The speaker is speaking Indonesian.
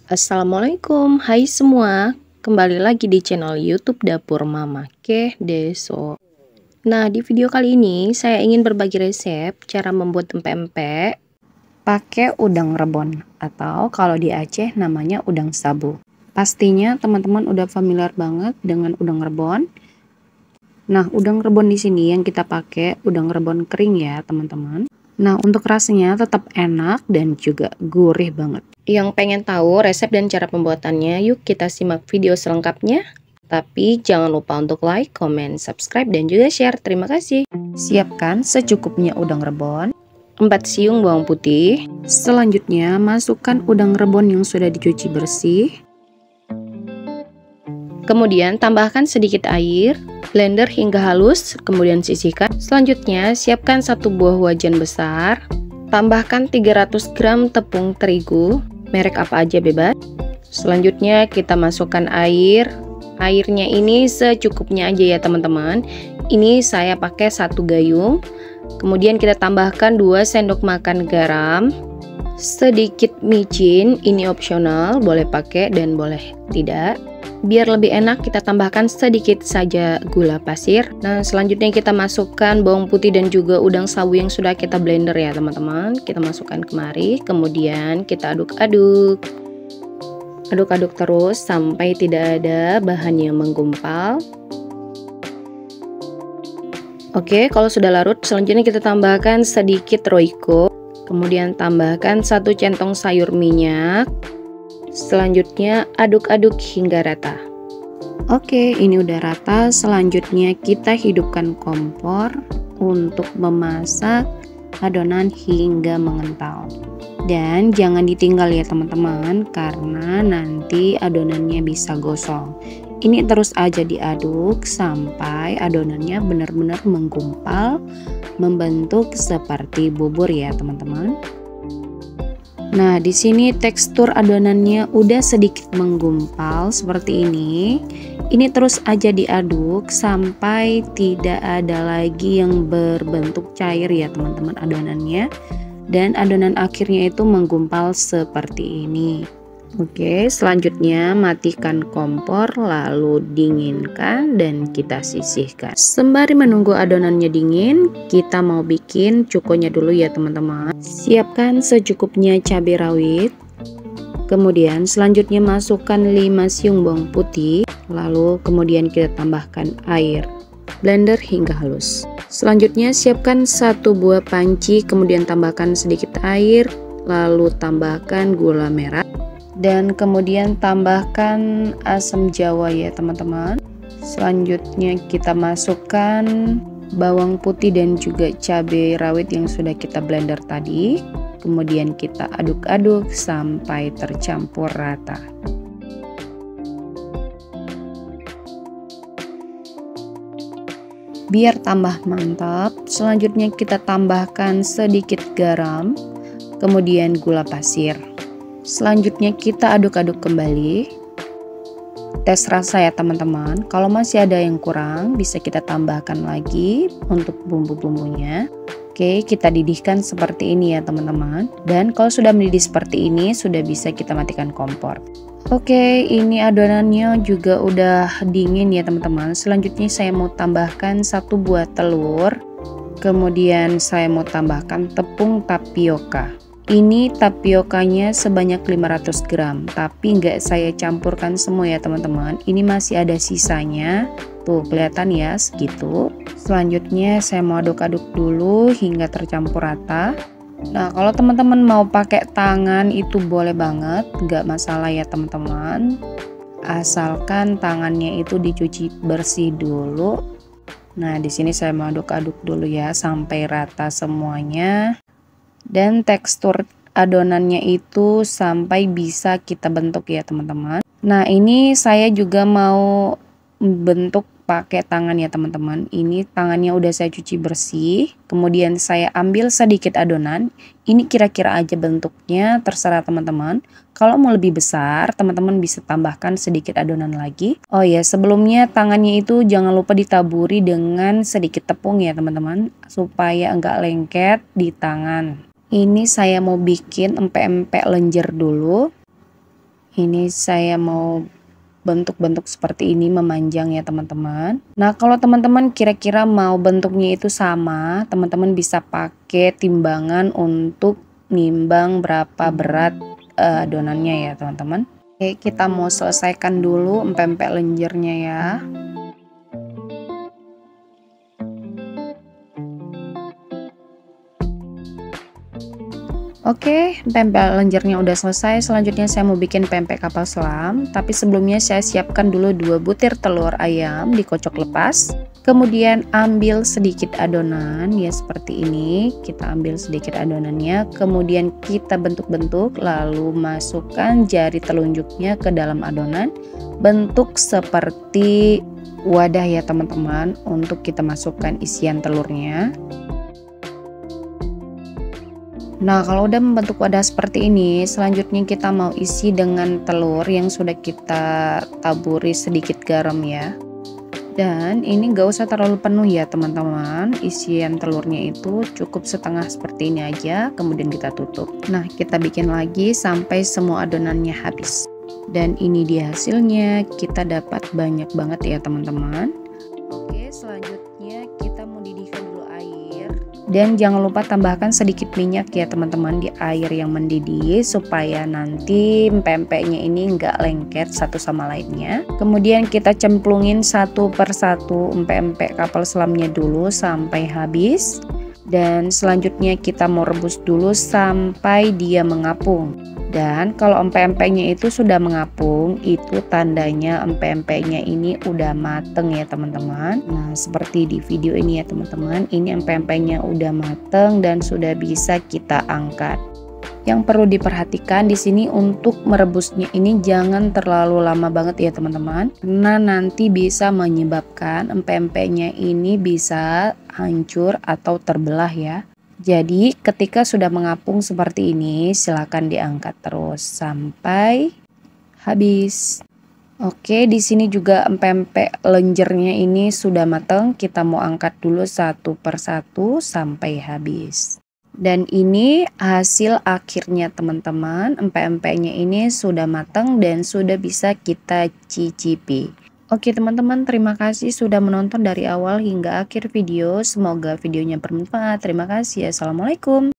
Assalamualaikum, hai semua. Kembali lagi di channel YouTube Dapur Mama Keh Deso. Nah, di video kali ini saya ingin berbagi resep cara membuat empek-empek pakai udang rebon atau kalau di Aceh namanya udang sabu. Pastinya teman-teman udah familiar banget dengan udang rebon. Nah, udang rebon di sini yang kita pakai udang rebon kering ya, teman-teman. Nah, untuk rasanya tetap enak dan juga gurih banget. Yang pengen tahu resep dan cara pembuatannya, yuk kita simak video selengkapnya. Tapi jangan lupa untuk like, comment, subscribe, dan juga share. Terima kasih. Siapkan secukupnya udang rebon, 4 siung bawang putih. Selanjutnya masukkan udang rebon yang sudah dicuci bersih. Kemudian tambahkan sedikit air, blender hingga halus, kemudian sisihkan. Selanjutnya siapkan 1 buah wajan besar. Tambahkan 300 gram tepung terigu, merek apa aja bebas. Selanjutnya kita masukkan air. Airnya ini secukupnya aja ya teman-teman. Ini saya pakai 1 gayung. Kemudian kita tambahkan 2 sendok makan garam. Sedikit micin, ini opsional, boleh pakai dan boleh tidak. Biar lebih enak kita tambahkan sedikit saja gula pasir. Nah, selanjutnya kita masukkan bawang putih dan juga udang sabu yang sudah kita blender ya teman-teman. Kita masukkan kemari, kemudian kita aduk-aduk. Aduk-aduk terus sampai tidak ada bahan yang menggumpal. Oke, kalau sudah larut, selanjutnya kita tambahkan sedikit roiko. Kemudian tambahkan 1 centong sayur minyak. Selanjutnya aduk-aduk hingga rata. Oke, ini udah rata. Selanjutnya kita hidupkan kompor untuk memasak adonan hingga mengental. Dan jangan ditinggal ya teman-teman, karena nanti adonannya bisa gosong. Ini terus aja diaduk sampai adonannya benar-benar menggumpal, membentuk seperti bubur ya teman-teman. Nah, di sini tekstur adonannya udah sedikit menggumpal seperti ini. Ini terus aja diaduk sampai tidak ada lagi yang berbentuk cair ya teman-teman adonannya. Dan adonan akhirnya itu menggumpal seperti ini. Oke, selanjutnya matikan kompor lalu dinginkan dan kita sisihkan. Sembari menunggu adonannya dingin, kita mau bikin cukonya dulu ya teman-teman. Siapkan secukupnya cabai rawit. Kemudian selanjutnya masukkan 5 siung bawang putih, lalu kemudian kita tambahkan air. Blender hingga halus. Selanjutnya siapkan 1 buah panci, kemudian tambahkan sedikit air, lalu tambahkan gula merah. Dan kemudian tambahkan asam jawa ya teman-teman. Selanjutnya kita masukkan bawang putih dan juga cabai rawit yang sudah kita blender tadi. Kemudian kita aduk-aduk sampai tercampur rata. Biar tambah mantap, selanjutnya kita tambahkan sedikit garam, kemudian gula pasir. Selanjutnya kita aduk-aduk kembali. Tes rasa ya teman-teman. Kalau masih ada yang kurang bisa kita tambahkan lagi untuk bumbu-bumbunya. Oke, kita didihkan seperti ini ya teman-teman. Dan kalau sudah mendidih seperti ini sudah bisa kita matikan kompor. Oke, ini adonannya juga udah dingin ya teman-teman. Selanjutnya saya mau tambahkan 1 buah telur. Kemudian saya mau tambahkan tepung tapioka. Ini tapiokanya sebanyak 500 gram, tapi nggak saya campurkan semua ya teman-teman. Ini masih ada sisanya, tuh kelihatan ya segitu. Selanjutnya saya mau aduk-aduk dulu hingga tercampur rata. Nah, kalau teman-teman mau pakai tangan itu boleh banget, nggak masalah ya teman-teman. Asalkan tangannya itu dicuci bersih dulu. Nah, di sini saya mau aduk-aduk dulu ya sampai rata semuanya. Dan tekstur adonannya itu sampai bisa kita bentuk ya teman-teman. Nah, ini saya juga mau bentuk pakai tangan ya teman-teman. Ini tangannya udah saya cuci bersih. Kemudian saya ambil sedikit adonan. Ini kira-kira aja bentuknya, terserah teman-teman. Kalau mau lebih besar, teman-teman bisa tambahkan sedikit adonan lagi. Oh ya, sebelumnya tangannya itu jangan lupa ditaburi dengan sedikit tepung ya teman-teman, supaya enggak lengket di tangan. Ini saya mau bikin empek-empek lenjer dulu. Ini saya mau bentuk-bentuk seperti ini memanjang ya teman-teman. Nah kalau teman-teman kira-kira mau bentuknya itu sama, teman-teman bisa pakai timbangan untuk nimbang berapa berat adonannya ya teman-teman. Oke, kita mau selesaikan dulu empek-empek lenjernya ya. Oke, pempek lenjernya udah selesai. Selanjutnya saya mau bikin pempek kapal selam. Tapi sebelumnya saya siapkan dulu 2 butir telur ayam dikocok lepas. Kemudian ambil sedikit adonan ya seperti ini. Kita ambil sedikit adonannya. Kemudian kita bentuk-bentuk lalu masukkan jari telunjuknya ke dalam adonan. Bentuk seperti wadah ya teman-teman untuk kita masukkan isian telurnya. Nah kalau udah membentuk wadah seperti ini, selanjutnya kita mau isi dengan telur yang sudah kita taburi sedikit garam ya. Dan ini gak usah terlalu penuh ya teman-teman, isian telurnya itu cukup setengah seperti ini aja, kemudian kita tutup. Nah kita bikin lagi sampai semua adonannya habis. Dan ini dia hasilnya, kita dapat banyak banget ya teman-teman. Oke, selanjutnya kita mendidihkan dulu air. Dan jangan lupa tambahkan sedikit minyak ya teman-teman di air yang mendidih supaya nanti pempeknya ini nggak lengket satu sama lainnya. Kemudian kita cemplungin satu persatu empek-empek kapal selamnya dulu sampai habis. Dan selanjutnya kita mau rebus dulu sampai dia mengapung. Dan kalau empek-empeknya itu sudah mengapung, itu tandanya empek-empeknya ini udah mateng ya teman-teman. Nah seperti di video ini ya teman-teman, ini empek-empeknya udah mateng dan sudah bisa kita angkat. Yang perlu diperhatikan di sini untuk merebusnya ini jangan terlalu lama banget ya teman-teman, karena nanti bisa menyebabkan empek-empeknya ini bisa hancur atau terbelah ya. Jadi ketika sudah mengapung seperti ini, silakan diangkat terus sampai habis. Oke, di sini juga empek-empek lenjernya ini sudah matang. Kita mau angkat dulu satu persatu sampai habis. Dan ini hasil akhirnya teman-teman. Empek-empeknya ini sudah matang dan sudah bisa kita cicipi. Oke teman-teman, terima kasih sudah menonton dari awal hingga akhir video. Semoga videonya bermanfaat. Terima kasih. Assalamualaikum.